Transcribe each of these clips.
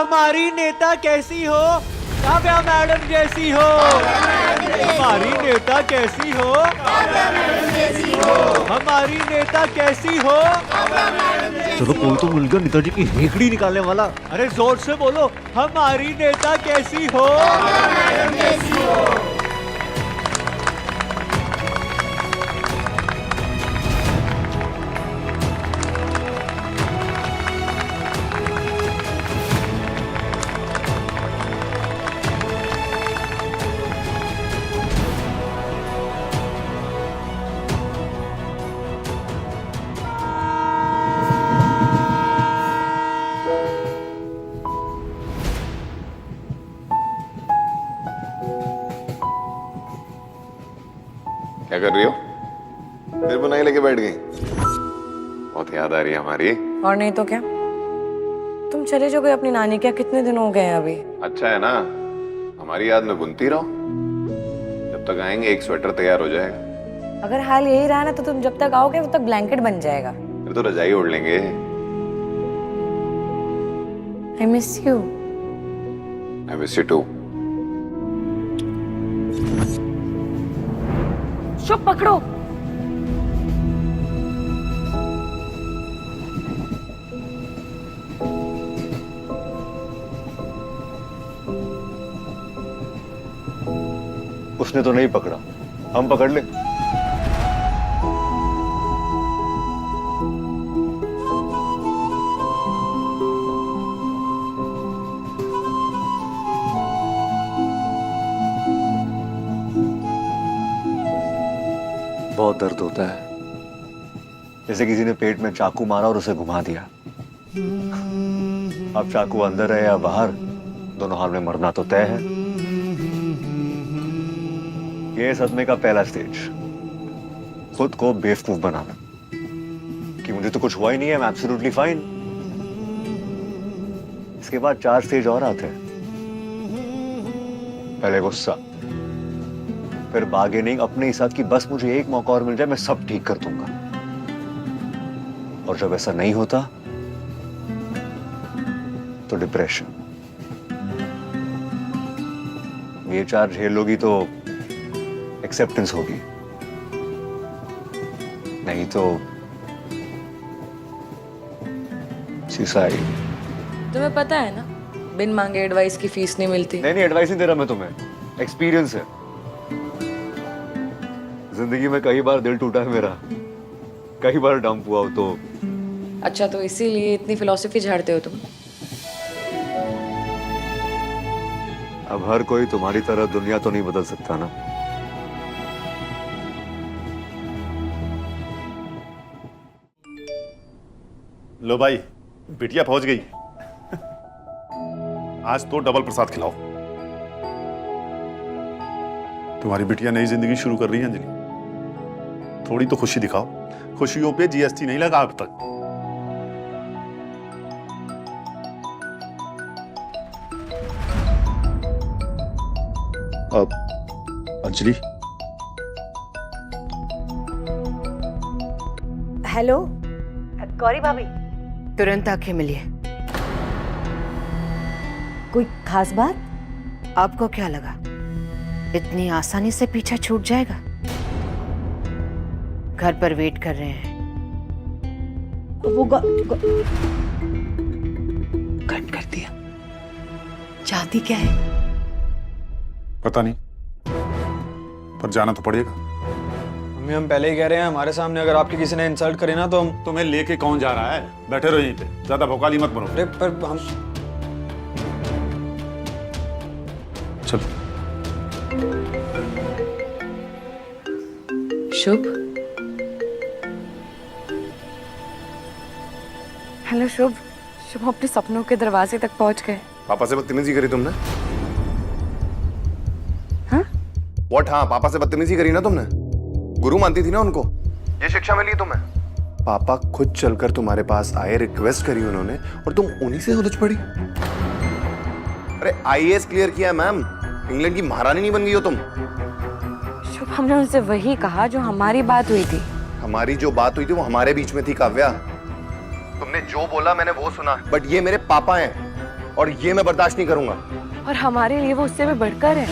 हमारी नेता कैसी हो? काव्या मैडम जैसी हो। हमारी नेता कैसी हो? हमारी नेता कैसी हो? चलो कोई तो मिल गया नेताजी की हेकड़ी निकालने वाला। अरे जोर से बोलो, हमारी नेता कैसी हो? क्या कर रही हो? फिर बनाई लेके बैठ गई? बहुत याद आ रही है हमारी। और नहीं तो क्या, तुम चले जाओगे अपनी नानी के, कितने दिन हो गए हैं अभी। अच्छा है ना, हमारी याद में बुनती रहो, जब तक आएंगे एक स्वेटर तैयार हो जाएगा। अगर हाल यही रहा ना तो तुम जब तक आओगे तब तक ब्लैंकेट बन जाएगा। फिर तो रजाई ओढ़ लेंगे। I miss you. I miss you too. चुप पकड़ो। उसने तो नहीं पकड़ा, हम पकड़ ले। बहुत दर्द होता है, जैसे किसी ने पेट में चाकू मारा और उसे घुमा दिया। अब चाकू अंदर है या बाहर, दोनों हाल में मरना तो तय है। ये सदमे का पहला स्टेज, खुद को बेवकूफ बनाना कि मुझे तो कुछ हुआ ही नहीं है, मैं एब्सोल्युटली फाइन। इसके बाद 4 स्टेज और आते हैं। पहले गुस्सा, फिर बार्गेनिंग अपने ही साथ की बस मुझे एक मौका और मिल जाए मैं सब ठीक कर दूंगा। और जब ऐसा नहीं होता तो डिप्रेशन। ये 4 झेल लोगी तो एक्सेप्टेंस होगी, नहीं तो सुसाइड। तुम्हें पता है ना, बिन मांगे एडवाइस की फीस नहीं मिलती। नहीं एडवाइस नहीं दे रहा मैं तुम्हें, एक्सपीरियंस है। जिंदगी में कई बार दिल टूटा है मेरा, कई बार डंप हुआ हो तो। अच्छा, तो इसीलिए इतनी फिलॉसफी झाड़ते हो तुम। अब हर कोई तुम्हारी तरह दुनिया तो नहीं बदल सकता ना। लो भाई, बिटिया पहुंच गई। आज तो डबल प्रसाद खिलाओ। तुम्हारी बिटिया नई जिंदगी शुरू कर रही है अंजलि, थोड़ी तो खुशी दिखाओ। खुशियों पे जीएसटी नहीं लगा अब तक। अब अंजलि, हेलो गौरी भाभी, तुरंत आके मिलिए। कोई खास बात? आपको क्या लगा इतनी आसानी से पीछा छूट जाएगा? घर पर वेट कर रहे हैं। वो कट कर दिया। चाहती क्या है? पता नहीं, पर जाना तो पड़ेगा। मम्मी, हम पहले ही कह रहे हैं, हमारे सामने अगर आपकी किसी ने इंसल्ट करे ना तो हम। तुम्हें लेके कौन जा रहा है? बैठे रहो यहीं पे, ज्यादा भौकाली मत बनो। अरे पर हम। चलो। शुभ। हेलो शुभ। शुभ अपने सपनों के दरवाजे तक पहुंच गए। पापा से बदतमीजी करी तुमने? हाँ? व्हाट? हाँ, पापा से बदतमीजी करी ना तुमने? गुरु मानती थी ना उनको, ये शिक्षा मिली तुम्हें? पापा खुद चलकर तुम्हारे पास आए, रिक्वेस्ट करी उन्होंने, और तुम उन्हीं से उलझ पड़ी। अरे आईएएस क्लियर किया मैम, इंग्लैंड की महारानी नहीं बन गई हो तुम। शुभ, हमने उनसे वही कहा जो हमारी बात हुई थी। हमारी जो बात हुई थी वो हमारे बीच में थी काव्या। तुमने जो बोला मैंने वो सुना, बट ये मेरे पापा हैं और ये मैं बर्दाश्त नहीं करूंगा। और हमारे लिए वो उससे भी बढ़कर है।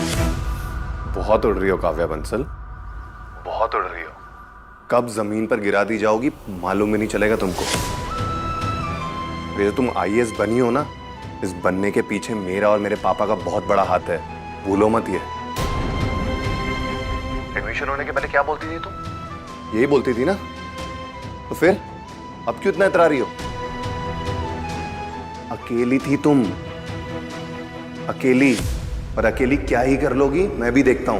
बहुत उड़ रही हो काव्या बंसल, बहुत उड़ रही हो। कब जमीन पर गिरा दी जाओगी मालूम भी नहीं चलेगा तुमको। ये जो तुम आईएएस बनी हो ना, इस बनने के पीछे मेरा और मेरे पापा का बहुत बड़ा हाथ है, भूलो मत ये। एडमिशन होने के पहले क्या बोलती थी तुम? यही बोलती थी ना, तो फिर अब क्यों इतना इतरा रही हो? अकेली थी तुम, अकेली, और अकेली क्या ही कर लोगी मैं भी देखता हूं।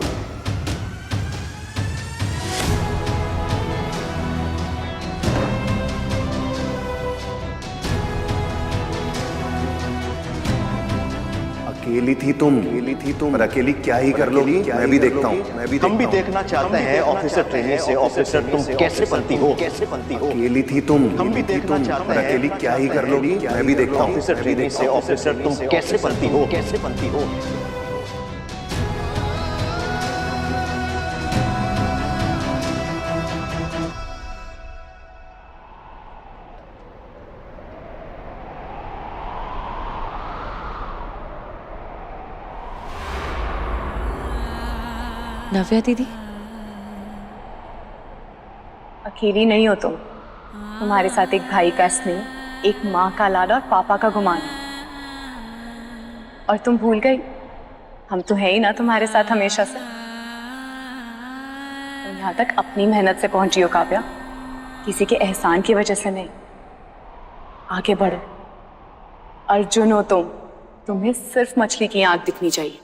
अकेली थी तुम, और अकेली क्या ही कर लोगी मैं भी देखता हूं, हम भी देखना चाहते हैं ऑफिसर ट्रेनी से ऑफिसर तुम कैसे बनती हो। अकेली थी तुम, हम भी देखना चाहते और हैं अकेली क्या ही कर लोगी मैं भी देखता हूं। ऑफिसर ट्रेनी से ऑफिसर तुम कैसे बनती हो। नव्या दीदी, अकेली नहीं हो तुम। तुम्हारे साथ एक भाई का स्नेह, एक माँ का लाड और पापा का गुमान। और तुम भूल गई, हम तो है ही ना तुम्हारे साथ हमेशा से। तुम यहाँ तक अपनी मेहनत से पहुंची हो काव्या, किसी के एहसान की वजह से नहीं। आगे बढ़ो, अर्जुन हो तुम, तुम्हें सिर्फ मछली की आंख दिखनी चाहिए।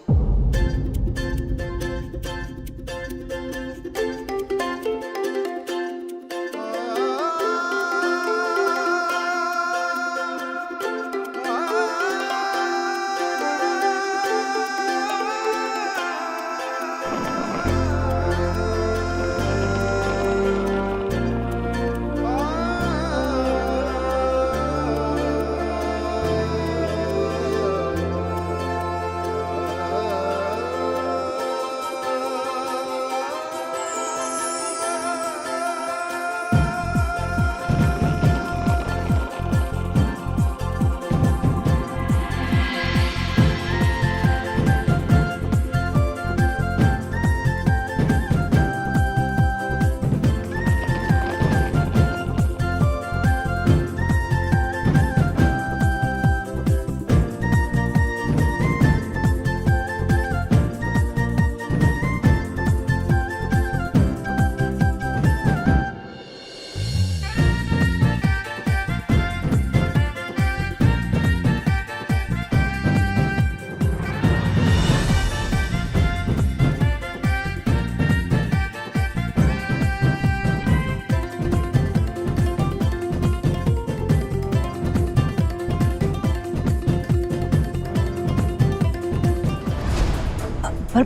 पर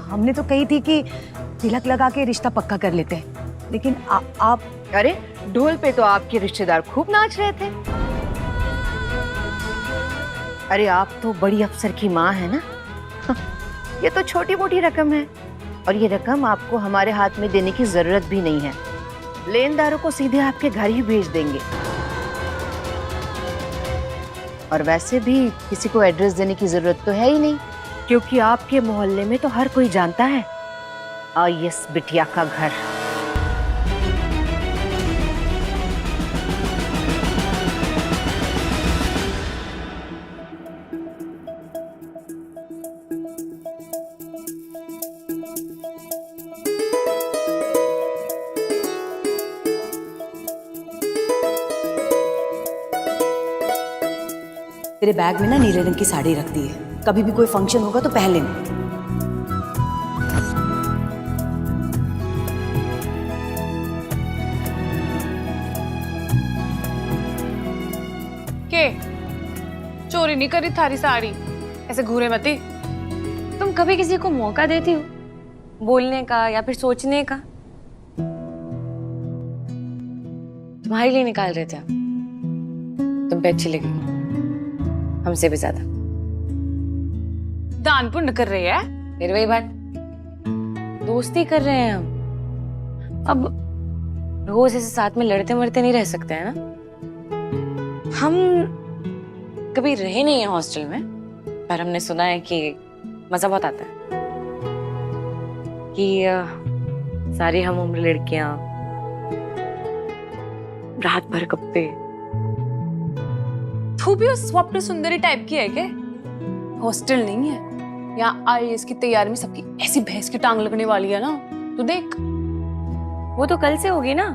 हमने तो कही थी कि तिलक लगा के रिश्ता पक्का कर लेते हैं, लेकिन आप। अरे ढोल पे तो आपके रिश्तेदार खूब नाच रहे थे। अरे आप तो बड़ी अफसर की माँ है ना। ये तो छोटी मोटी रकम है, और ये रकम आपको हमारे हाथ में देने की जरूरत भी नहीं है। लेनदारों को सीधे आपके घर ही भेज देंगे। और वैसे भी किसी को एड्रेस देने की जरूरत तो है ही नहीं, क्योंकि आपके मोहल्ले में तो हर कोई जानता है आईएएस बिटिया का घर। तेरे बैग में ना नीले रंग की साड़ी रख दी है, कभी भी कोई फंक्शन होगा तो पहन लेना। के चोरी नहीं करी थारी साड़ी, ऐसे घूरे मती। तुम कभी किसी को मौका देती हो बोलने का या फिर सोचने का? तुम्हारे लिए निकाल रहे थे हम। तुम पे अच्छी लगी, हमसे भी ज्यादा। दान पुण्य कर रही है। फिर वही बात, दोस्ती कर रहे हैं हम। अब रोज ऐसे साथ में लड़ते मरते नहीं रह सकते हैं ना। हम कभी रहे नहीं है हॉस्टल में, पर हमने सुना है कि मजा बहुत आता है, कि सारी हम उम्र लड़कियां रात भर गप्पे। तू भी उस स्वप्न सुंदरी टाइप की है क्या? हॉस्टल नहीं है, यहाँ आईएएस की तैयारी में सबकी ऐसी भैंस की टांग लगने वाली है ना, तू देख। वो तो कल से होगी ना,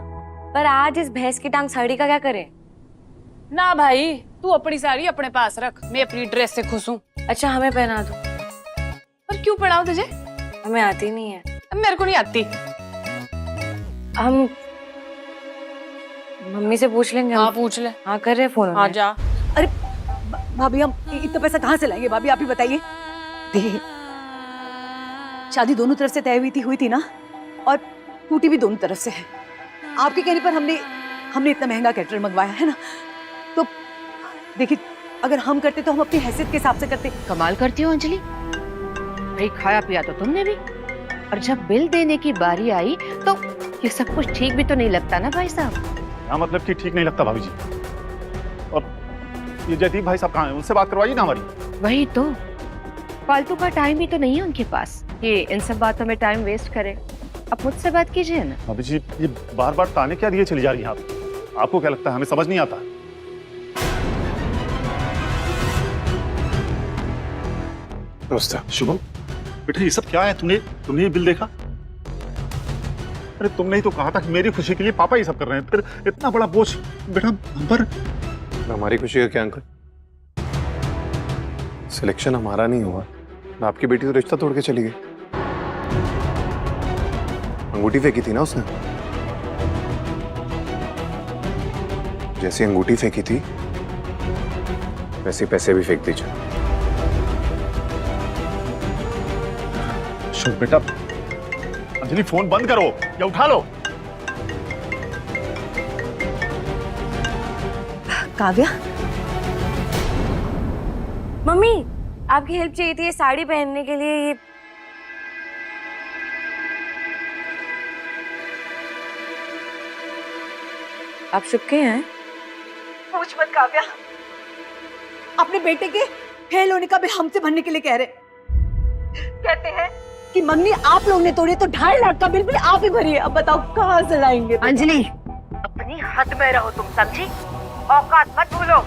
पर आज इस भैंस की टांग साड़ी का क्या करे? ना भाई, तू अपनी साड़ी अपने पास रख, मैं अपनी ड्रेस से खुश हूँ। अच्छा हमें पहना दो। पर क्यों पढ़ाओ तुझे? हमें आती नहीं है। मेरे को नहीं आती। हम मम्मी से पूछ लेंगे। हाँ पूछ ले। हाँ कर रहे फोन। हाँ जा। अरे भाभी, हम इतना पैसा कहाँ से लाएंगे? भाभी आप ही बताइए। देखिए, शादी दोनों तरफ से तय हुई थी ना, और टूटी भी दोनों तरफ से है। आपके कहने पर हमने इतना महंगा कैटरर मंगवाया है ना, तो देखिए अगर हम करते तो हम अपनी हैसियत के हिसाब से करते। कमाल करती हो अंजलि, भाई खाया पिया तो तुमने भी, और जब बिल देने की बारी आई तो ये सब कुछ ठीक भी तो नहीं लगता ना भाई साहब। क्या मतलब कि ठीक नहीं लगता भाभी जी? और ये जयदीप भाई साहब कहाँ हैं? उनसे बात करवाइए ना हमारी। वही तो, फालतू का टाइम ही तो नहीं है उनके पास, ये इन सब बातों में टाइम वेस्ट करे। अब मुझसे बात कीजिए ना। भाभी जी ये बार बार ताने क्या दिए चली जा रही हैं आप? आपको क्या लगता है हमें समझ नहीं आता? शुभम बेटा ये सब क्या है? तुमने ये बिल देखा? अरे तुमने ही तो कहा था कि मेरी खुशी के लिए पापा ये सब कर रहे हैं, फिर इतना बड़ा बोझ बेटा हम पर। हमारी खुशी का क्या अंकल? सिलेक्शन हमारा नहीं हुआ, आपकी बेटी तो रिश्ता तोड़ के चली गई। अंगूठी फेंकी थी ना उसने, जैसी अंगूठी फेंकी थी वैसे पैसे भी फेंक दीजिए। शुभ बेटा, अंजलि फोन बंद करो या उठा लो। काव्या, मम्मी आपकी हेल्प चाहिए थी ये साड़ी पहनने के लिए। ये आप चुपके हैं? पूछ मत काव्या, अपने बेटे के फेल होने का भी हमसे भरने के लिए कह रहे। कहते हैं कि मंगनी आप लोग ने तोड़ी तो 2.5 लाख का बिल भी आप ही भरिए। अब बताओ कहाँ से लाएंगे? अंजलि अपनी हद में रहो तुम, समझी? औकात मत भूलो।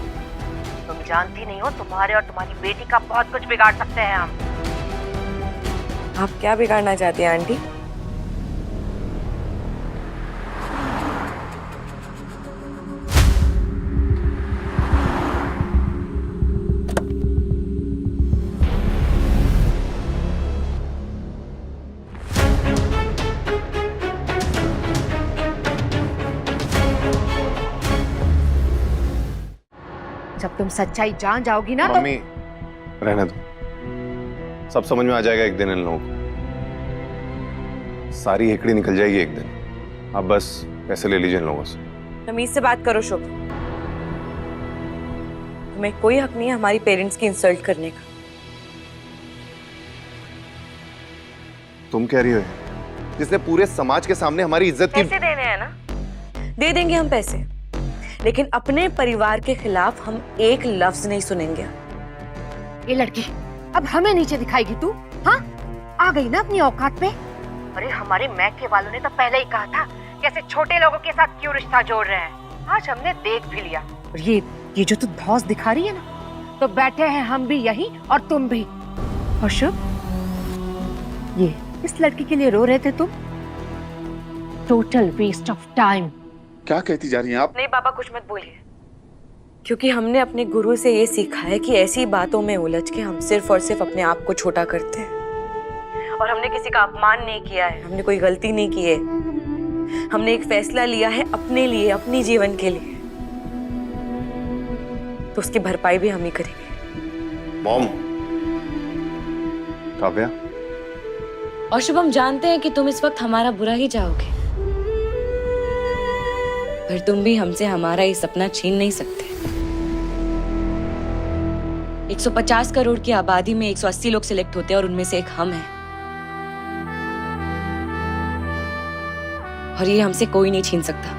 तुम जानती नहीं हो तुम्हारे और तुम्हारी बेटी का बहुत कुछ बिगाड़ सकते हैं हम। आप क्या बिगाड़ना चाहती हैं आंटी? जब तुम सच्चाई जान जाओगी ना तो मम्मी रहने दो, सब समझ में आ जाएगा एक दिन इन लोगों को। सारी हेकड़ी निकल जाएगी एक दिन। आप बस पैसे ले लीजिए इन लोगों से। तमीज से बात करो शुभ, तुम्हें कोई हक नहीं है हमारी पेरेंट्स की इंसल्ट करने का। तुम कह रही हो जिसने पूरे समाज के सामने हमारी इज्जत की। पैसे देने हैं ना, दे देंगे हम पैसे, लेकिन अपने परिवार के खिलाफ हम एक लफ्ज नहीं सुनेंगे। ये लड़की अब हमें नीचे दिखाएगी तू? हाँ आ गई ना अपनी औकात पे। अरे हमारे मैके वालों ने तो पहले ही कहा था कि ऐसे छोटे लोगों के साथ क्यों रिश्ता जोड़ रहे हैं। आज हमने देख भी लिया। और ये जो तू धौंस दिखा रही है ना, तो बैठे हैं हम भी यहीं और तुम भी। और शुभ, ये इस लड़की के लिए रो रहे थे तुम? Total waste of time. क्या कहती जा रही हैं आप? नहीं पापा कुछ मत बोलिए, क्योंकि हमने अपने गुरु से ये सीखा है कि ऐसी बातों में उलझ के हम सिर्फ और सिर्फ अपने आप को छोटा करते हैं। और हमने किसी का अपमान नहीं किया है, हमने कोई गलती नहीं की है। हमने एक फैसला लिया है अपने लिए, अपनी जीवन के लिए, तो उसकी भरपाई भी हम ही करेंगे। मॉम, काव्या, और शुभम जानते हैं कि तुम इस वक्त हमारा बुरा ही चाहोगे, पर तुम भी हमसे हमारा ये सपना छीन नहीं सकते। 150 करोड़ की आबादी में 180 लोग सिलेक्ट होते हैं और उनमें से एक हम हैं। और ये हमसे कोई नहीं छीन सकता,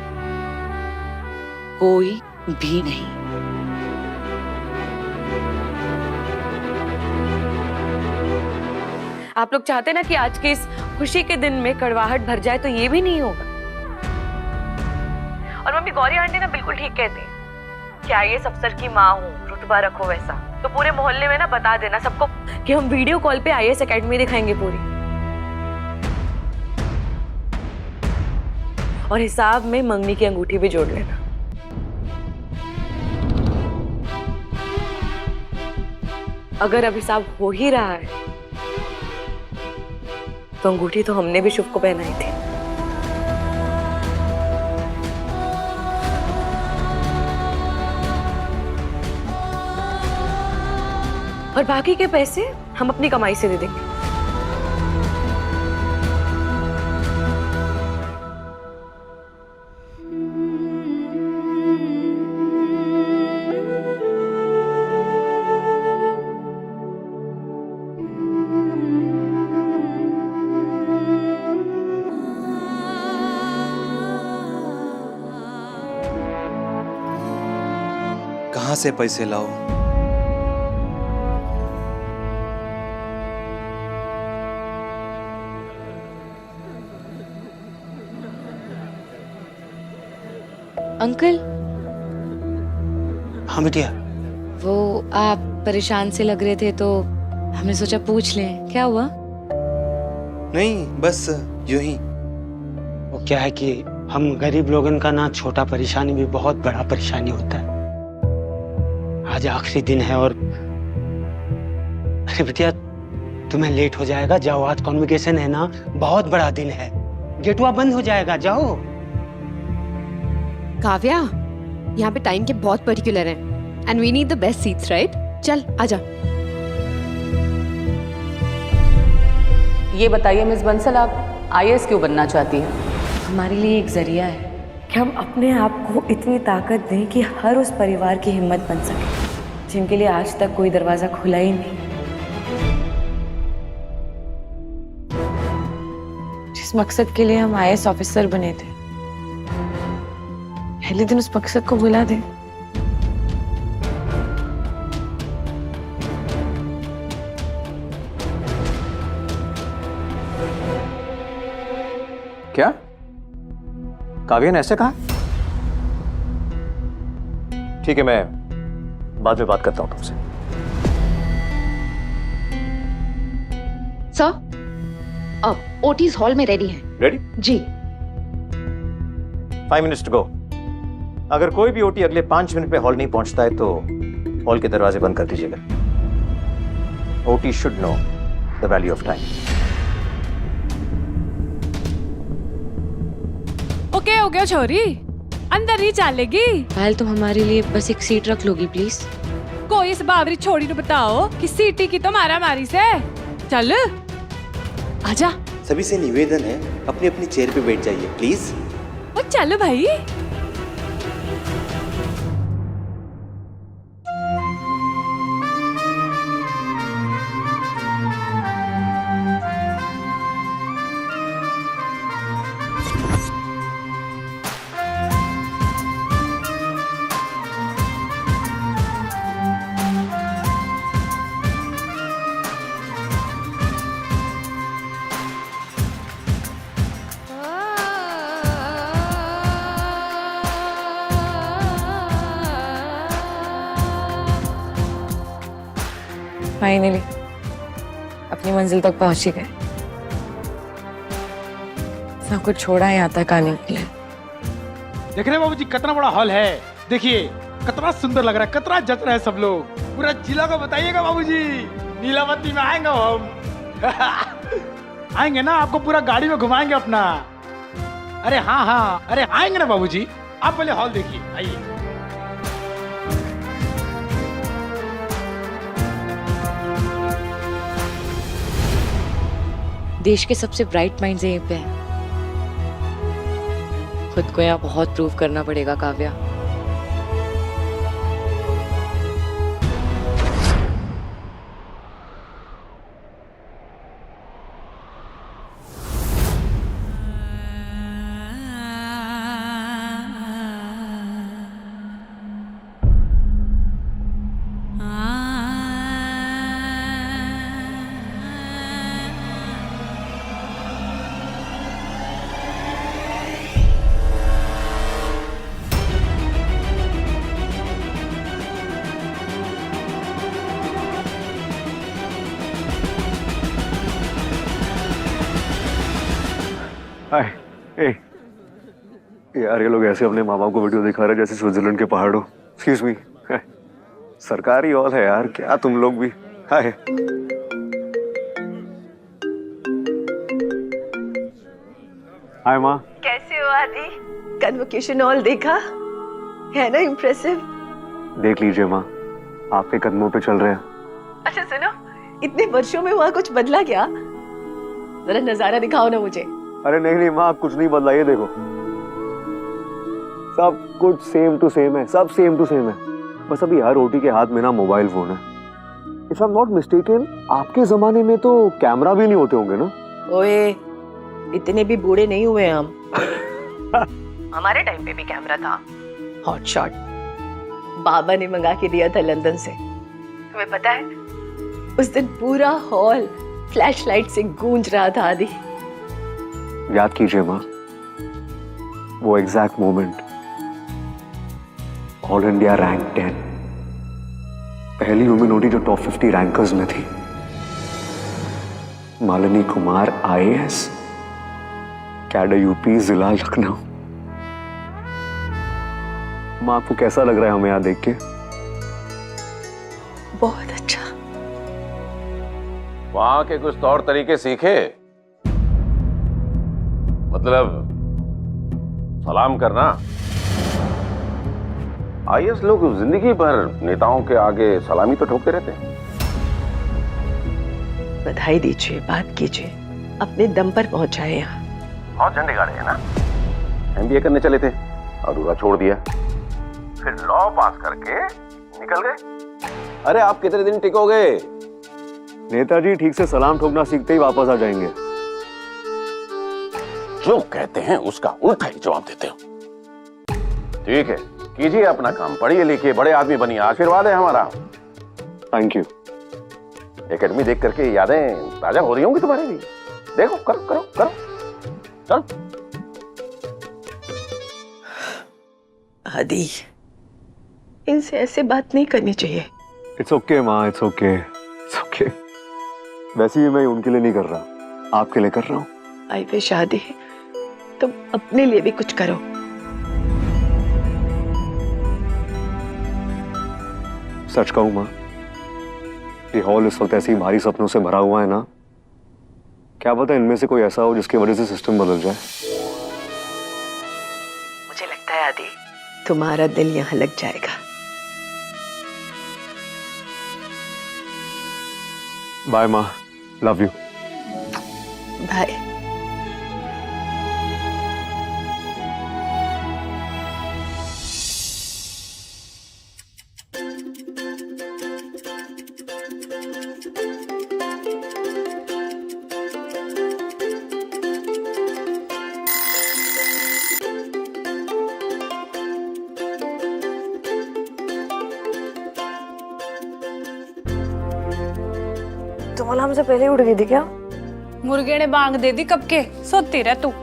कोई भी नहीं। आप लोग चाहते ना कि आज के इस खुशी के दिन में कड़वाहट भर जाए, तो ये भी नहीं होगा। और मम्मी गौरी आंटी ना बिल्कुल ठीक कहती है कि आईएएस अफसर की माँ हूँ, रुतबा रखो वैसा। तो पूरे मोहल्ले में ना बता देना सबको कि हम वीडियो कॉल पे आईएएस एकेडमी दिखाएंगे पूरी, और हिसाब में मंगनी की अंगूठी भी जोड़ लेना। अगर अब हिसाब हो ही रहा है तो अंगूठी तो हमने भी शुभ को पहनाई थी। और बाकी के पैसे हम अपनी कमाई से दे देंगे। कहां से पैसे लाओ? अंकल। हाँ बिटिया। वो आप परेशान से लग रहे थे तो हमने सोचा पूछ लें, क्या हुआ? नहीं, बस यूं ही। वो क्या है कि हम गरीब लोगन का ना छोटा परेशानी भी बहुत बड़ा परेशानी होता है। आज आखिरी दिन है और अरे बिटिया तुम्हें लेट हो जाएगा, जाओ, आज कॉन्वोकेशन है ना, बहुत बड़ा दिन है, गेटवा बंद हो जाएगा, जाओ। काव्या, यहाँ पे टाइम के बहुत पर्टिकुलर हैं and we need the best seats, right? चल आजा। ये बताइए मिस बंसल, आप आईएएस क्यों बनना चाहती हैं? हमारे लिए एक जरिया है कि हम अपने आप को इतनी ताकत दें कि हर उस परिवार की हिम्मत बन सके जिनके लिए आज तक कोई दरवाजा खुला ही नहीं। जिस मकसद के लिए हम आईएएस ऑफिसर बने थे, पहले दिन उस मकसद को भुला दे। क्या काव्या ने ऐसे कहा? ठीक है, मैं बाद में बात करता हूं तुमसे। सर, अब ओटीज हॉल में रेडी है। रेडी? जी। 5 मिनट्स टू गो। अगर कोई भी ओटी अगले 5 मिनट में हॉल नहीं पहुंचता है तो हॉल के दरवाजे बंद कर दीजिएगा। OT should know the value of time. Okay हो गया छोरी, अंदर ही चलेगी। पहले तुम हमारे लिए बस एक सीट रख लोगी प्लीज। कोई इस बावरी छोरी ने बताओ कि सीटी की तो मारा मारी से। चल आजा। सभी से निवेदन है, अपनी अपनी चेयर पे बैठ जाइए प्लीज। वो चल भाई। फाइनली अपनी मंजिल तक पहुंच ही गए। सब कुछ छोड़ा है यहाँ तक आने के लिए। देख रहे बाबूजी कितना बड़ा हॉल है, देखिए कितना सुंदर लग रहा है, कितना जच रहा है सब लोग। पूरा जिला को बताइएगा बाबूजी, नीलावती में आएंगे हम। आएंगे ना, आपको पूरा गाड़ी में घुमाएंगे अपना। अरे हाँ हाँ, अरे आएंगे ना बाबूजी। आप पहले हॉल देखिए, आइए। देश के सबसे ब्राइट माइंड्स यहीं पे हैं। खुद को यहाँ बहुत प्रूव करना पड़ेगा काव्या। यार ये लोग ऐसे अपने माँ बाप को वीडियो दिखा रहे हैं जैसे स्विट्जरलैंड के पहाड़ों। एक्सक्यूज मी, सरकारी हॉल है यार, क्या तुम लोग भी। हाय। हाय माँ। कैसे हो आदि? कन्वोकेशन हॉल देखा है ना, इम्प्रेसिव। देख लीजिए माँ, आपके कदमों पे चल रहे हैं। अच्छा सुनो, इतने वर्षों में वहाँ कुछ बदला क्या? जरा नजारा दिखाओ ना मुझे। अरे नहीं नहीं माँ, कुछ नहीं बदला, ये देखो सब कुछ सेम टू सेम है, सब सेम टू सेम है। बस अभी हर ओटी के हाथ में ना मोबाइल फोन है। If I am not mistaken, आपके जमाने में तो कैमरा भी नहीं होते होंगे ना? ओए, इतने भी बूढ़े नहीं हुए हम। हमारे टाइम पे भी कैमरा था, हॉट शॉट। बाबा ने मंगा के दिया था लंदन से। तुम्हें पता है, उस दिन पूरा हॉल फ्लैश लाइट से गूंज रहा था आदि। याद कीजिए माँ, वो exact moment. All India rank 10, पहली वुमेन ओटी जो टॉप 50 रैंकर्स में थी। Malini Kumar IAS, cadre UP, जिला लखनऊ। माँ आपको कैसा लग रहा है हमें यहाँ देख के? बहुत अच्छा। वहां के कुछ तौर तरीके सीखे, मतलब सलाम करना। IAS लोग जिंदगी भर नेताओं के आगे सलामी तो ठोकते रहते हैं। बधाई दीजिए, बात कीजिए, अपने दम पर पहुंचाए यहाँ। बहुत झंडे गाड़े हैं ना। MBA करने चले थे, अधूरा छोड़ दिया, फिर लॉ पास करके निकल गए। अरे आप कितने दिन टिकोगे? नेताजी ठीक से सलाम ठोकना सीखते ही वापस आ जाएंगे। जो कहते हैं उसका उल्टा ही जवाब देते हो। ठीक है, कीजिए अपना काम, पढ़िए लिखिए, बड़े आदमी बनिए, आशीर्वाद है हमारा। Thank you. एकेडमी देख करके यादें ताजा हो रही होंगी तुम्हारे लिए। देखो, करो करो करो, चलो। आदि, इनसे ऐसे बात नहीं करनी चाहिए। इट्स ओके माँ, इट्स ओके, इट्स ओके। वैसे भी मैं उनके लिए नहीं कर रहा, आपके लिए कर रहा हूँ। आई विश आदि, तुम अपने लिए भी कुछ करो। सच कहूं माँ, ये हॉल इस वक्त ऐसे ही भारी सपनों से भरा हुआ है ना, क्या पता इनमें से कोई ऐसा हो जिसकी वजह से सिस्टम बदल जाए। मुझे लगता है आदि, तुम्हारा दिल यहाँ लग जाएगा। बाय माँ, लव यू। बाय। तुम अलार्म से पहले उठ गई थी क्या? मुर्गे ने बांग दे दी कब के, सोती रह तू। वो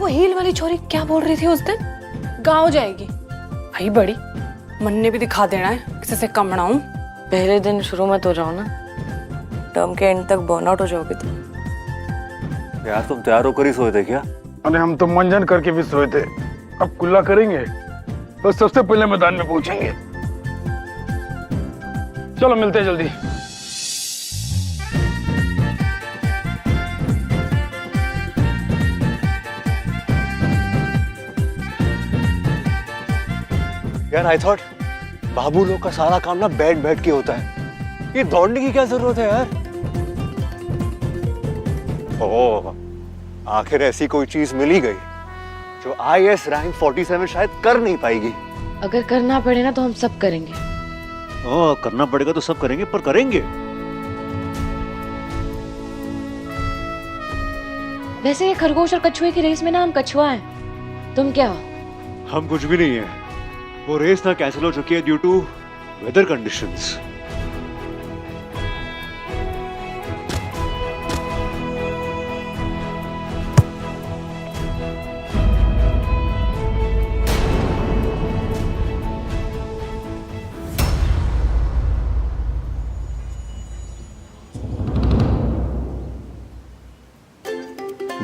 हील वाली छोरी क्या बोल रही थी उस दिन? गाँव जाएगी। भाई बड़ी मन ने भी दिखा देना है किसी से कम ना हूं। पहले दिन शुरू मत हो जाओ ना, टर्म के एंड तक बर्नआउट हो जाओगे तुम। यार तुम तैयार होकर ही सोए थे क्या? अरे हम तो मंजन करके भी सोए थे, अब कुल्ला करेंगे तो सबसे पहले मैदान में पहुंचेंगे। चलो मिलते हैं जल्दी। यार आई थॉट बाबू लोग का सारा काम ना बैठ के होता है, ये दौड़ने की क्या जरूरत है यार? ओह, आखिर ऐसी कोई चीज मिल ही गई जो IAS रैंक 47 शायद कर नहीं पाएगी। अगर करना पड़े ना तो हम सब करेंगे। करना पड़ेगा तो सब करेंगे, पर करेंगे। वैसे ये खरगोश और कछुए की रेस में ना हम कछुआ हैं, तुम क्या हो? हम कुछ भी नहीं है, वो रेस ना कैंसिल हो चुकी है ड्यू टू वेदर कंडीशंस।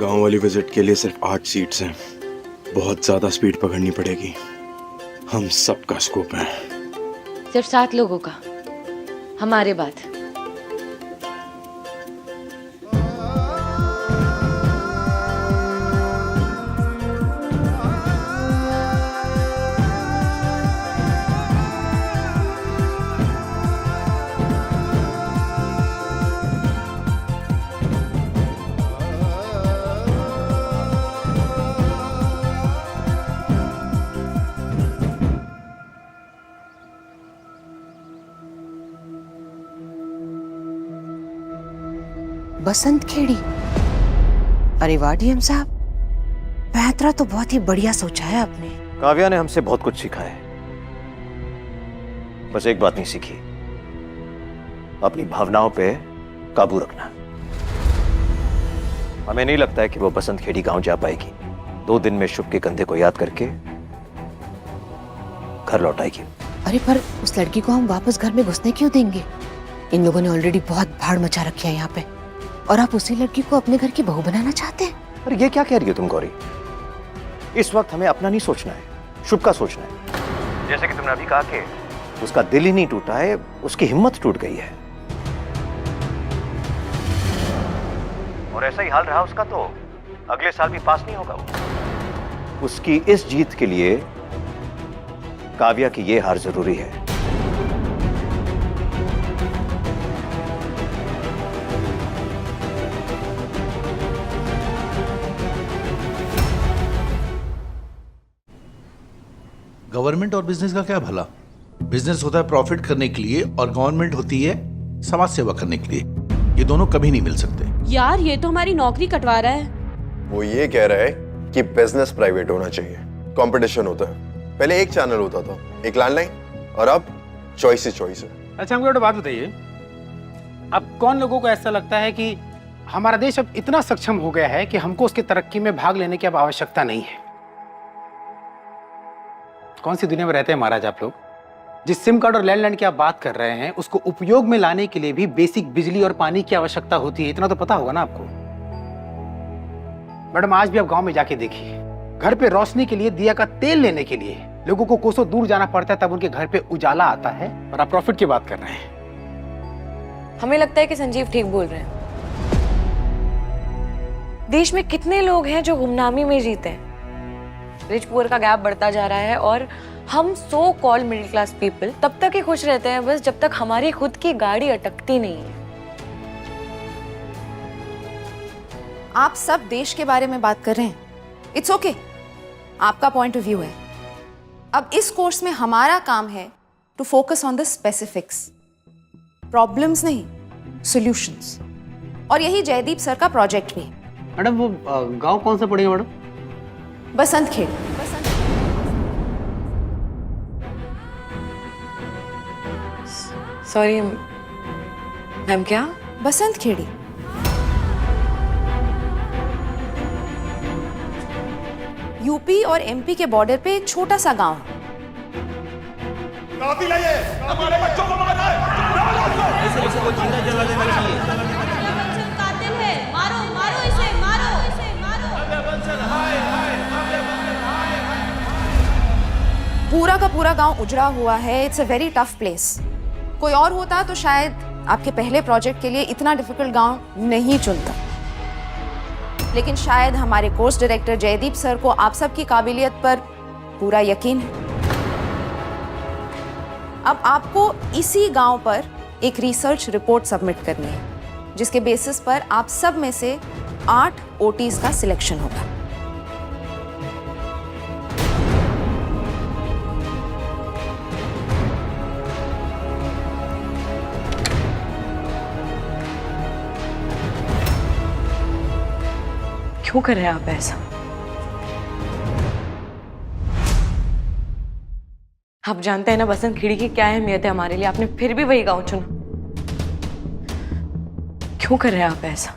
गांव वाली विजिट के लिए सिर्फ 8 सीट्स हैं। बहुत ज्यादा स्पीड पकड़नी पड़ेगी। हम सबका स्कोप है। सिर्फ 7 लोगों का, हमारे बाद। बसंत खेड़ी। अरे वाह डीएम साहब, पैतरा तो बहुत ही बढ़िया सोचा है आपने। काव्या ने हमसे बहुत कुछ सीखा है, बस एक बात नहीं सीखी, अपनी भावनाओं पे काबू रखना। हमें नहीं लगता है कि वो बसंत खेड़ी गांव जा पाएगी। 2 दिन में शुभ के कंधे को याद करके घर लौट आएगी। अरे पर उस लड़की को हम वापस घर में घुसने क्यों देंगे? इन लोगों ने ऑलरेडी बहुत भाड़ मचा रखी है यहाँ पे, और आप उसी लड़की को अपने घर की बहू बनाना चाहते हैं? अरे ये क्या कह रही हो तुम गौरी? इस वक्त हमें अपना नहीं सोचना है, शुभ का सोचना है। जैसे कि तुमने अभी कहा कि उसका दिल ही नहीं टूटा है, उसकी हिम्मत टूट गई है। और ऐसा ही हाल रहा उसका तो अगले साल भी पास नहीं होगा वो। उसकी इस जीत के लिए काव्या की ये हार जरूरी है। गवर्नमेंट और बिजनेस का क्या भला? बिजनेस होता है प्रॉफिट करने के लिए और गवर्नमेंट होती है समाज सेवा करने के लिए। ये दोनों कभी नहीं मिल सकते। यार ये तो हमारी नौकरी कटवा रहा है। वो ये कह रहा है कि बिजनेस प्राइवेट होना चाहिए, कंपटीशन होता है। पहले एक चैनल होता था, एक लैंडलाइन, और अब चॉइस ही चॉइस है। अच्छा हमको एक बात बताइए, अब कौन लोगों को ऐसा लगता है कि हमारा देश अब इतना सक्षम हो गया है कि हमको उसकी तरक्की में भाग लेने की अब आवश्यकता नहीं है? कौन सी दुनिया में रहते हैं महाराज आप लोग? जिस सिम कार्ड और लैंडलाइन की आप बात कर रहे हैं, उसको उपयोग में लाने के लिए भी बेसिक बिजली और पानी की आवश्यकता होती है। इतना तो पता होगा ना आपको। मैडम आज भी आप गांव में जाके देखिए, घर पे रोशनी के लिए दिया का तेल लेने के लिए लोगों को कोसों दूर जाना पड़ता है, तब उनके घर पे उजाला आता है। और आप प्रॉफिट की बात कर रहे हैं। हमें लगता है कि संजीव ठीक बोल रहे हैं। देश में कितने लोग हैं जो गुमनामी में जीते हैं। रिच पुअर का गैप बढ़ता जा रहा है, और हम so called middle class people तब तक ही खुश रहते हैं बस जब तक हमारी खुद की गाड़ी अटकती नहीं है। आप सब देश के बारे में बात कर रहे हैं, इट्स ओके, आपका पॉइंट ऑफ व्यू है। अब इस कोर्स में हमारा काम है to focus on the specifics, problems नहीं, सॉल्यूशंस। और यही जयदीप सर का प्रोजेक्ट भी है। मैडम वो गांव कौन सा पड़ेगा मैडम? बसंत खेड़ी। सॉरी मैम, क्या? बसंत खेड़ी। यूपी और एमपी के बॉर्डर पे एक छोटा सा गांव है। हमारे बच्चों को मारा है। कातिल है, मारो मारो इसे, मारो इसे, मारो। पूरा का पूरा गांव उजड़ा हुआ है। It's a very tough place. कोई और होता तो शायद आपके पहले प्रोजेक्ट के लिए इतना डिफिकल्ट गांव नहीं चुनता, लेकिन शायद हमारे कोर्स डायरेक्टर जयदीप सर को आप सबकी काबिलियत पर पूरा यकीन है। अब आपको इसी गांव पर एक रिसर्च रिपोर्ट सबमिट करनी है, जिसके बेसिस पर आप सब में से 8 ओटीज का सिलेक्शन होगा। क्यों कर रहे हैं आप ऐसा? आप जानते हैं ना बसंत खेड़ी की क्या अहमियत है हमारे लिए, आपने फिर भी वही गांव चुना। क्यों कर रहे हैं आप ऐसा?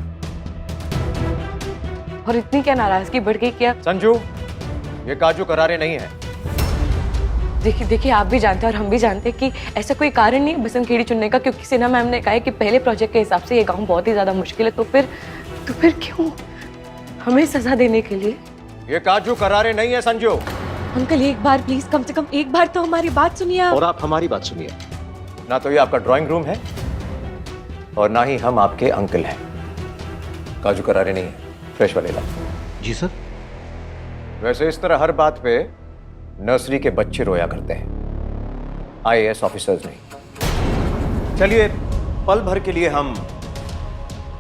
और इतनी क्या नाराजगी बढ़ गई क्या? संजू, ये काजू करारे नहीं है। देखिए आप भी जानते हैं और हम भी जानते हैं कि ऐसा कोई कारण नहीं है बसंत खेड़ी चुनने का, क्योंकि सिन्हा मैम ने कहा है कि पहले प्रोजेक्ट के हिसाब से ये गाँव बहुत ही ज्यादा मुश्किल है। तो फिर क्यों? हमें सजा देने के लिए? ये काजू करारे नहीं है संजू। अंकल एक बार प्लीज, कम से कम एक बार तो हमारी बात सुनिए आप। और आप हमारी बात सुनिए। ना तो ये आपका ड्राइंग रूम है और ना ही हम आपके अंकल हैं। काजू करारे नहीं है, फ्रेश वाले लाओ। जी सर। वैसे इस तरह हर बात पे नर्सरी के बच्चे रोया करते हैं, IAS ऑफिसर्स नहीं। चलिए पल भर के लिए हम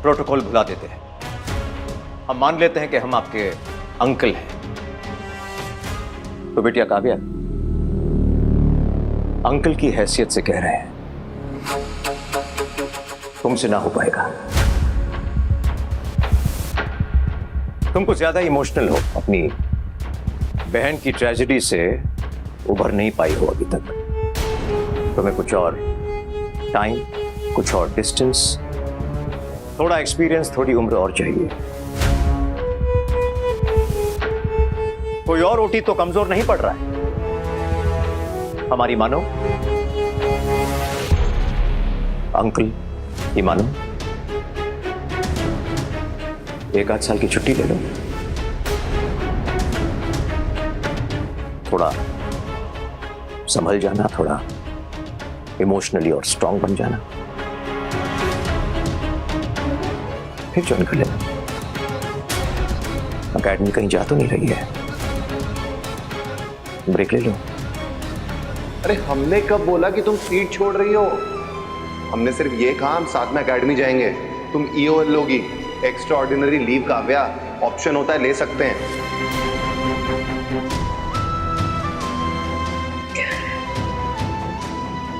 प्रोटोकॉल भुला देते हैं। हम मान लेते हैं कि हम आपके अंकल हैं। तो बेटिया काव्या, अंकल की हैसियत से कह रहे हैं, तुमसे ना हो पाएगा। तुम कुछ ज्यादा इमोशनल हो, अपनी बहन की ट्रेजेडी से उभर नहीं पाई हो अभी तक। तुम्हें कुछ और टाइम, कुछ और डिस्टेंस, थोड़ा एक्सपीरियंस, थोड़ी उम्र और चाहिए। कोई और ओटी तो कमजोर नहीं पड़ रहा है। हमारी मानो, अंकल की मानो, 1 आध साल की छुट्टी ले लो, थोड़ा संभल जाना, थोड़ा इमोशनली और स्ट्रांग बन जाना, फिर ज्वाइन कर लेना। अकेडमी कहीं जा तो नहीं रही है, ब्रेक ले लो। अरे हमने कब बोला कि तुम सीट छोड़ रही हो? हमने सिर्फ ये कहा हम साथ में एकेडमी जाएंगे। तुम EOL लोगी, extra ordinary leave Kavya, option होता है, ले सकते हैं।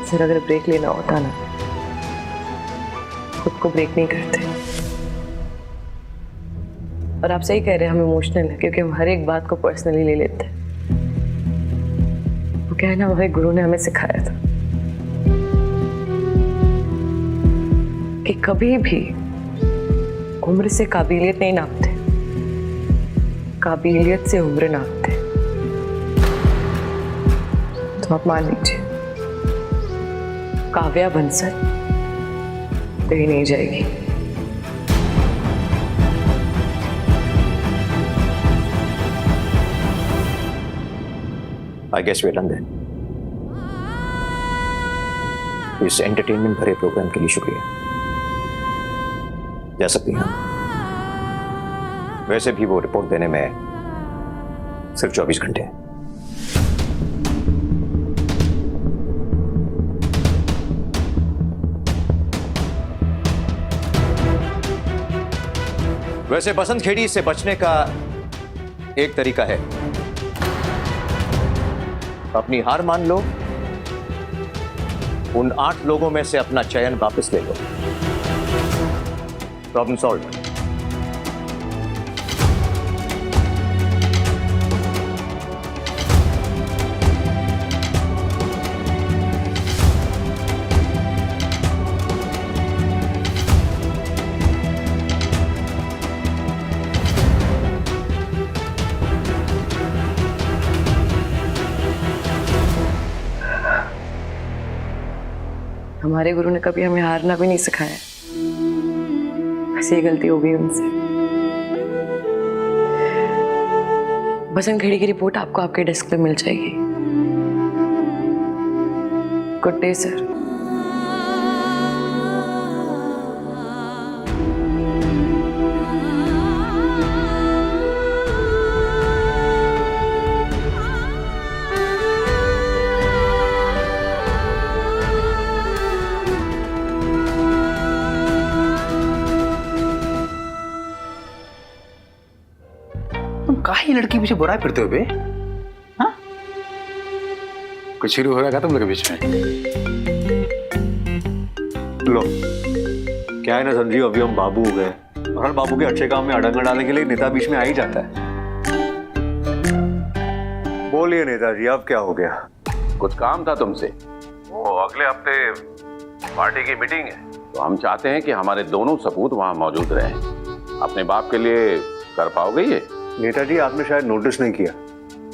सर अगर ब्रेक लेना होता ना, खुद को ब्रेक नहीं करते। और आप सही कह रहे हैं, हम इमोशनल हैं क्योंकि हम हर एक बात को पर्सनली ले लेते हैं। वो क्या है ना, हमारे गुरु ने हमें सिखाया था कि कभी भी उम्र से काबिलियत नहीं नापते, काबिलियत से उम्र नापते। तो आप मान लीजिए, काव्या बंसल कहीं नहीं जाएगी। I guess we're done then. इस एंटरटेनमेंट भरे प्रोग्राम के लिए शुक्रिया। जा सकती हैं। वैसे भी वो रिपोर्ट देने में सिर्फ 24 घंटे हैं। वैसे बसंत खेड़ी से बचने का एक तरीका है, अपनी हार मान लो, उन 8 लोगों में से अपना चयन वापस ले लो। Problem solve. हमारे गुरु ने कभी हमें हारना भी नहीं सिखाया। ऐसी गलती हो गई उनसे। बसंत खेड़ी की रिपोर्ट आपको आपके डेस्क पे मिल जाएगी। Good day sir. काहे लड़की पीछे बुराई फिरते हो बे? हाँ? कुछ शुरू हो रहा था तुम लोग के बीच में? लो, क्या है ना संजीव, अभी हम बाबू हो गए और हर बाबू के अच्छे काम में अड़ंगा डालने के लिए नेता बीच में आ ही जाता है। बोलिए नेताजी, अब क्या हो गया? कुछ काम था तुमसे। वो अगले हफ्ते पार्टी की मीटिंग है, तो हम चाहते हैं कि हमारे दोनों सपूत वहां मौजूद रहें। अपने बाप के लिए कर पाओगे ये? नेताजी, आपने शायद नोटिस नहीं किया,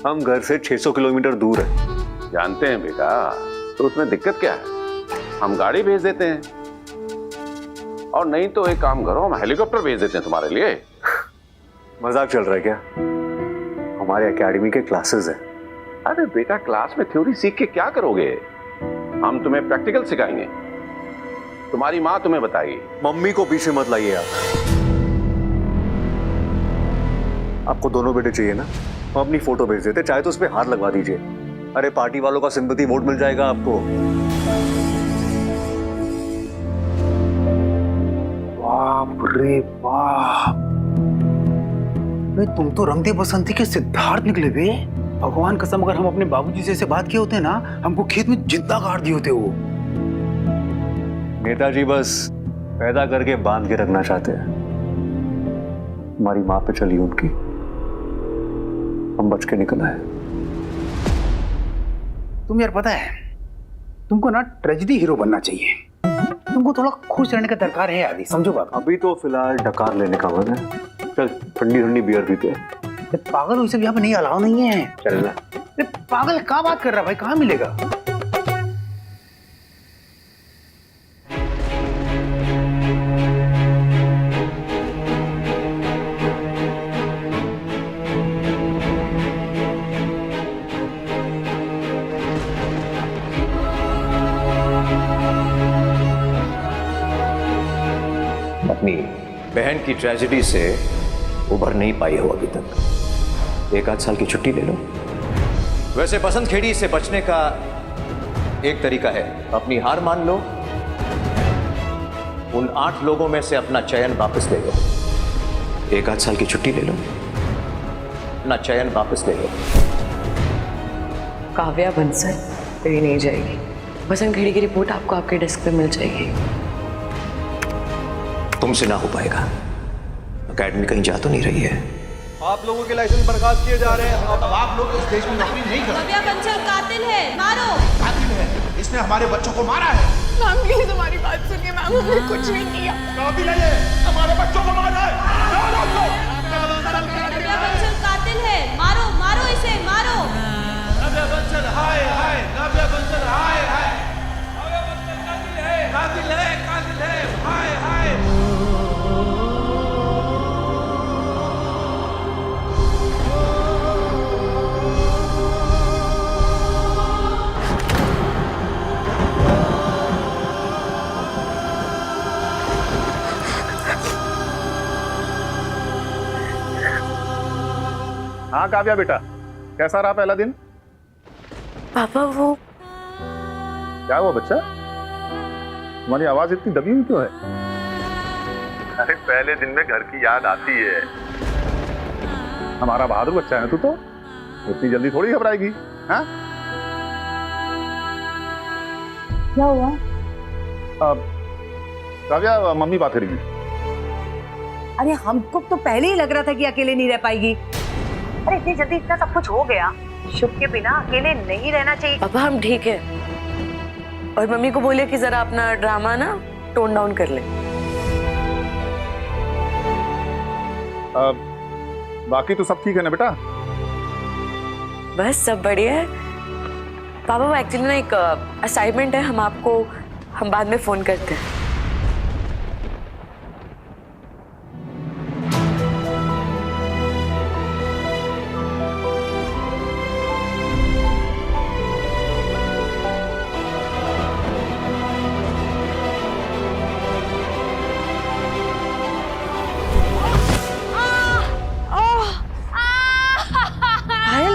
हम घर से 600 किलोमीटर दूर हैं। जानते हैं बेटा, तो उसमें दिक्कत क्या है? हम गाड़ी भेज देते हैं, और नहीं तो एक काम करो, हम हेलीकॉप्टर भेज देते हैं तुम्हारे लिए। मजाक चल रहा है क्या? हमारे एकेडमी के क्लासेस हैं। अरे बेटा, क्लास में थ्योरी सीख के क्या करोगे? हम तुम्हें प्रैक्टिकल सिखाएंगे। तुम्हारी माँ तुम्हें बताएगी। मम्मी को पीछे मत लाइए आप। आपको दोनों बेटे चाहिए ना? हम अपनी फोटो भेज देते, चाहे तो उस पर हाथ लगवा दीजिए। अरे पार्टी वालों का सिंपैथी वोट मिल जाएगा आपको। बाप रे बाप, बे तुम तो रंग दे बसंती के सिद्धार्थ निकले बे। भगवान कसम, अगर हम अपने बाबूजी से ऐसे बात किए होते ना, हमको खेत में जिंदा गाड़ दिए होते वो। नेताजी बस पैदा करके बांध के रखना चाहते हैं। हमारी माँ पे चली उनकी, हम बच के निकल आए। तुम यार पता है, तुमको ना ट्रेजेडी हीरो बनना चाहिए। तुमको थोड़ा खुश रहने का दरकार है आदि, समझो बात। अभी तो फिलहाल डकार लेने का मन है। चल ठंडी ठंडी बियर पीते हैं। पागल वैसे यहाँ पे नहीं, अलाउ नहीं है। चलना। पागल क्या बात कर रहा भाई, कहाँ मिलेगा? अपनी बहन की ट्रेजेडी से उभर नहीं पाई हो अभी तक। 1 आध साल की छुट्टी ले लो। वैसे बसंत खेड़ी से बचने का एक तरीका है, अपनी हार मान लो, उन 8 लोगों में से अपना चयन वापस ले लो। 1 आध साल की छुट्टी ले लो, अपना चयन वापस ले लो। काव्या बंसल कहीं नहीं जाएगी। बसंत खेड़ी की रिपोर्ट आपको आपके डेस्क पे मिल जाएगी। तुमसे ना हो पाएगा। एकेडमी कहीं जा तो नहीं रही है। आप लोगों के लाइसेंस बर्खास्त किए जा रहे हैं। अब आप लोग इस देश में नौकरी नहीं करते। काव्या बंसल कातिल है, मारो। कातिल है, इसने हमारे बच्चों को मारा है। मैम प्लीज हमारी बात सुनिए, मैम हमने कुछ नहीं किया। कातिल है ये, हमारे बच्चों को मारा है। काव्या बंसल कातिल है, मारो मारो इसे, मारो। काव्या बंसल हाय हाय, काव्या बंसल हाय हाय। काव्या बंसल कातिल है, कातिल है, कातिल है, हाय हाय। हाँ काव्या बेटा, कैसा रहा पहला दिन? पापा वो क्या हुआ बच्चा? तुम्हारी आवाज इतनी दबी हुई क्यों है? अरे पहले दिन में घर की याद आती है। हमारा बहादुर बच्चा है तू तो, इतनी जल्दी थोड़ी घबराएगी। हाँ क्या हुआ? काव्या मम्मी बात करेगी। अरे हमको तो पहले ही लग रहा था कि अकेले नहीं रह पाएगी। अरे इतनी जल्दी इतना सब कुछ हो गया, शुभ के बिना अकेले नहीं रहना चाहिए। पापा हम ठीक है, और मम्मी को बोलिए कि जरा अपना ड्रामा ना टोन डाउन कर ले। बाकी तो सब ठीक है ना बेटा? बस सब बढ़िया है पापा। वो एक्चुअली ना एक असाइनमेंट है, हम बाद में फोन करते हैं।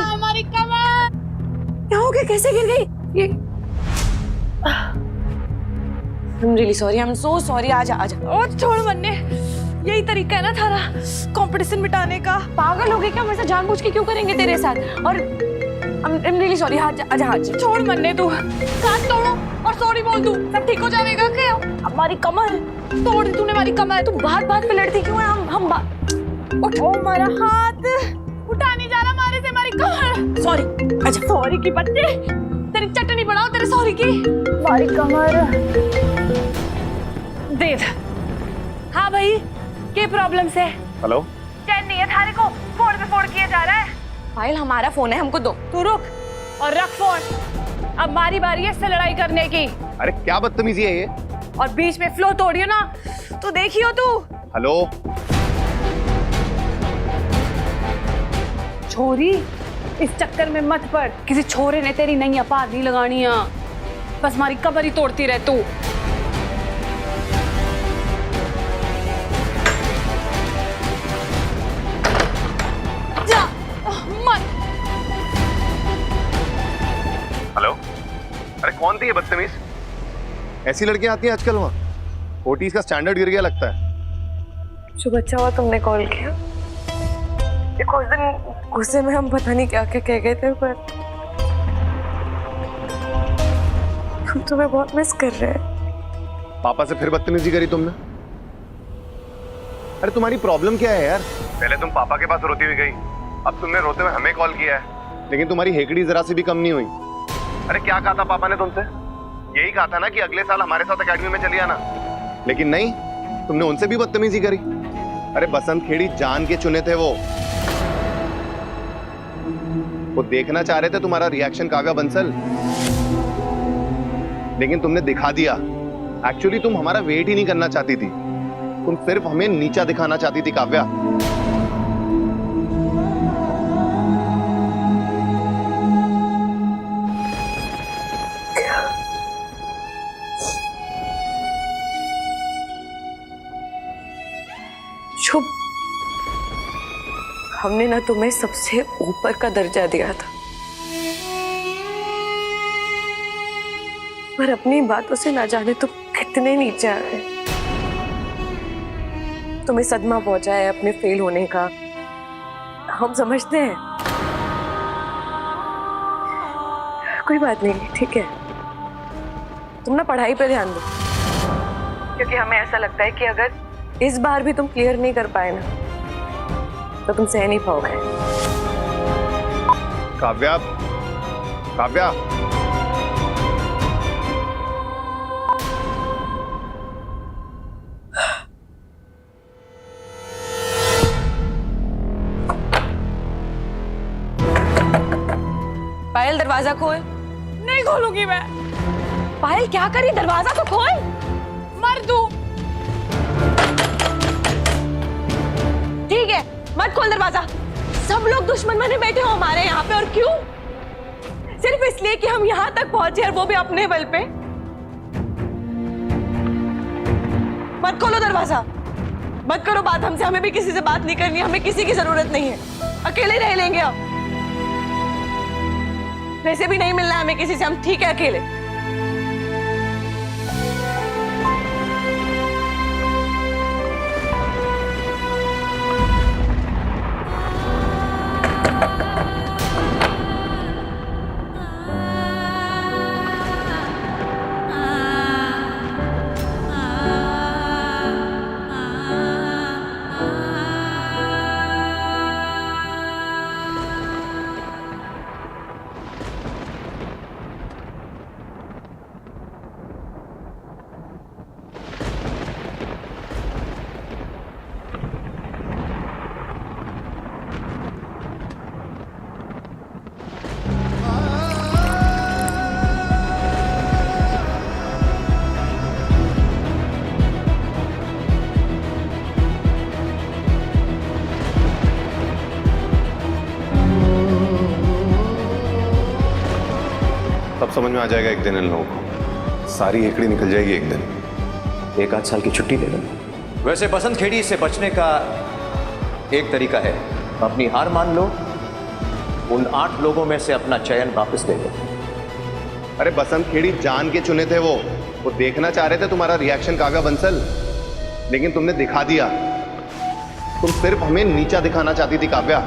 हमारी कमर क्या हो गया, कैसे गिर गई ये? I'm really sorry, I'm so sorry। आजा आजा। ओ छोड़ मन्ने, यही तरीका है ना थारा कंपटीशन मिटाने का। पागल हो गई क्या? वैसे जानबूझ के क्यों करेंगे तेरे साथ? और I'm really sorry। आजा आजा। छोड़ मन्ने, तू कान तोड़ो और सॉरी बोल दूं, सब ठीक हो जाएगा क्या? हमारी कमर तोड़ दी तूने, हमारी कमर। तू बात पे लड़ती क्यों है? हम ओ मेरा हाथ उठा नहीं जा रहा मारे से, हमारी कमर। सॉरी। अच्छा सॉरी की बच्चे, तेरी चटनी बढ़ाओ तेरे सॉरी की। हमारी कमर दे। हाँ भाई, क्या प्रॉब्लम है? हेलो, चैन नहीं है थारे को, फोड़ पे फोड़ किया जा रहा है। पायल हमारा फोन है, हमको दो। तू रुक और रख फोन। अब हमारी बारी है इससे लड़ाई करने की। अरे क्या बदतमीजी है ये? और बीच में फ्लो तोड़ियो ना, तो देखियो तू। हेलो, छोरी, इस चक्कर में मत पड़। किसी छोरे ने तेरी नैया पार नहीं लगानी है। बस मारी कबर ही तोड़ती रह तू। जा मत। हेलो, अरे कौन थी ये बदतमीज? ऐसी लड़कियां आती हैं आजकल वहां। ओटीज का स्टैंडर्ड गिर गया लगता है। जो बच्चा हुआ तुमने कॉल किया। देखो उस दिन गुस्से में हम पता नहीं क्या क्या कह गए थे, पर हम तुम्हें बहुत मिस कर रहे हैं। पापा से फिर बदतमीजी करी तुमने? अरे तुम्हारी प्रॉब्लम क्या है यार? पहले तुम पापा के पास रोती हुई गई, अब तुमने रोते हुए हमें कॉल किया है, लेकिन तुम्हारी हेकड़ी जरा सी भी कम नहीं हुई। अरे क्या कहा था पापा ने तुमसे? यही कहा था ना कि अगले साल हमारे साथ एकेडमी में चली आना, लेकिन नहीं, तुमने उनसे भी बदतमीजी करी। अरे बसंत खेड़ी जान के चुने थे वो देखना चाह रहे थे तुम्हारा रिएक्शन काव्या बंसल, लेकिन तुमने दिखा दिया। एक्चुअली तुम हमारा वेट ही नहीं करना चाहती थी, तुम सिर्फ हमें नीचा दिखाना चाहती थी काव्या। शुभ, हमने ना तुम्हें सबसे ऊपर का दर्जा दिया था, पर अपनी बातों से ना जाने तुम कितने नीचे आ गए। तुम्हें सदमा पहुंचा है अपने फेल होने का, हम समझते हैं। कोई बात नहीं, ठीक है, तुम ना पढ़ाई पे ध्यान दो, क्योंकि हमें ऐसा लगता है कि अगर इस बार भी तुम क्लियर नहीं कर पाए ना, तो तुम सह नहीं पाओगे। काव्या, काव्या, पायल दरवाजा खोल। नहीं खोलूंगी मैं। पायल क्या करी, दरवाजा तो खोल। मर तू। ठीक है, मत खोल दरवाजा। सब लोग दुश्मन बने बैठे हो हमारे यहाँ पे, और क्यों? सिर्फ इसलिए कि हम यहाँ तक पहुंचे, और वो भी अपने बल पे। मत खोलो दरवाजा, मत करो बात हमसे। हमें भी किसी से बात नहीं करनी, हमें किसी की जरूरत नहीं है, अकेले रह लेंगे अब। वैसे भी नहीं मिलना है हमें किसी से, हम ठीक है अकेले। सब समझ में आ जाएगा एक दिन इन लोगों को। सारी हेकड़ी निकल जाएगी एक दिन। 1 आध साल की छुट्टी ले लो। वैसे बसंत खेड़ी से बचने का एक तरीका है, अपनी हार मान लो, उन 8 लोगों में से अपना चयन वापस ले लो। अरे बसंत खेड़ी जान के चुने थे वो देखना चाह रहे थे तुम्हारा रिएक्शन काव्या बंसल, लेकिन तुमने दिखा दिया। तुम सिर्फ हमें नीचा दिखाना चाहती थी Kavya.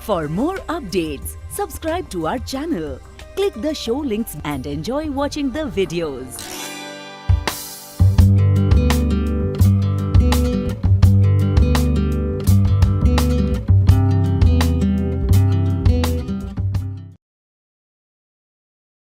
For more updates, subscribe to our channel, click the show links and enjoy watching the videos.